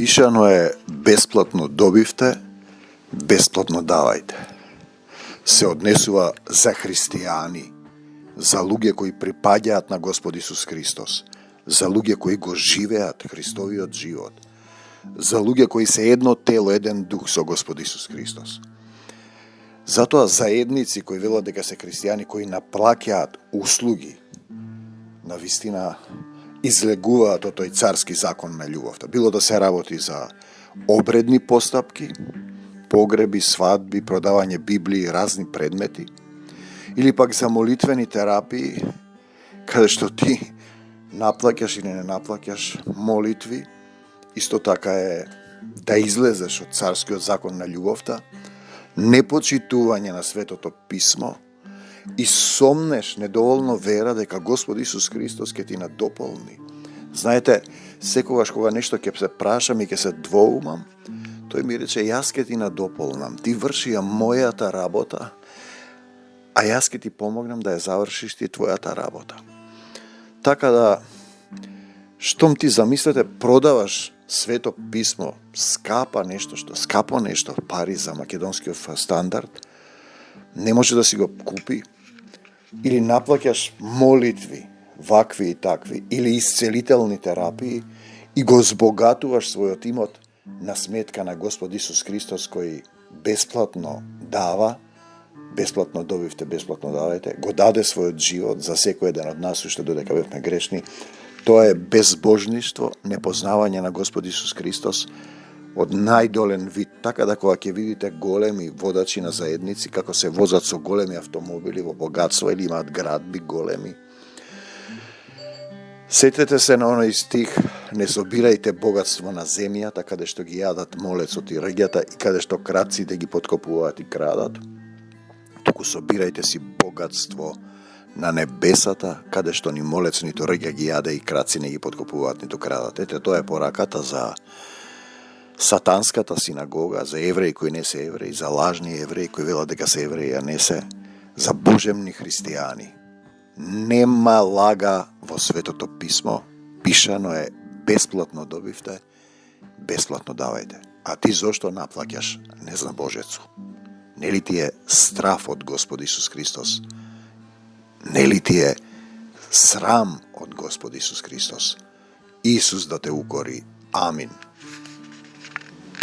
Пишано е: бесплатно добивте, бесплатно давајте. Се однесува за христијани, за луѓе кои припаѓаат на Господ Исус Христос, за луѓе кои го живеат Христовиот живот, за луѓе кои се едно тело, еден дух со Господ Исус Христос. Затоа заедници кои велат дека се христијани, кои наплаќаат услуги, на вистина излегуваат од тој царски закон на љубовта. Било да се работи за обредни постапки, погреби, свадби, продавање Библии, разни предмети, или пак за молитвени терапии, каде што ти наплаќаш или не наплаќаш молитви. Исто така е да излезеш од царскиот закон на љубовта, непочитување на Светото Писмо и сомнеш, недоволно вера дека Господ Исус Христос ќе ти надополни. Знаете, секогаш кога нешто ќе се прашам и ќе се двоумам, тој ми рече: јас ќе ти надополнам, ти врши ја мојата работа, а јас ќе ти помогнам да ја завршиш ти твојата работа. Така да, штом ти замислете, продаваш Свето Писмо, скапо нешто, пари за македонскиот стандард, не може да си го купи, или наплаќаш молитви, вакви и такви, или исцелителни терапии, и го збогатуваш својот имот на сметка на Господ Исус Христос, кој бесплатно дава, бесплатно добивте, бесплатно давајте, го даде својот живот за секој еден од нас, уште додека бевме грешни. Тоа е безбожништво, непознавање на Господ Исус Христос од најдолен вид. Така да кога ќе видите големи водачи на заедници како се возат со големи автомобили во богатство или имаат градби големи, сетете се на оној стих: не собирајте богатство на земјата, каде што ги јадат молецот и рѓата и каде што крадците ги поткопуваат и крадат, туку собирајте си богатство на небесата, каде што ни молец ниту рѓа ги јаде и краци не ги поткопуваат ниту крадат. Ете, тоа е пораката за сатанската синагога, за евреи кои не се евреи, за лажни евреи кои велат дека се евреи, а не се, за божемни христијани. Нема лага во Светото Писмо, пишано е: бесплатно добивте, бесплатно давајте. А ти зошто наплаќаш, не знам Божецу? Нели ти е страф од Господ Исус Христос? Нели ти е срам од Господ Исус Христос? Исус да те укори. Амин.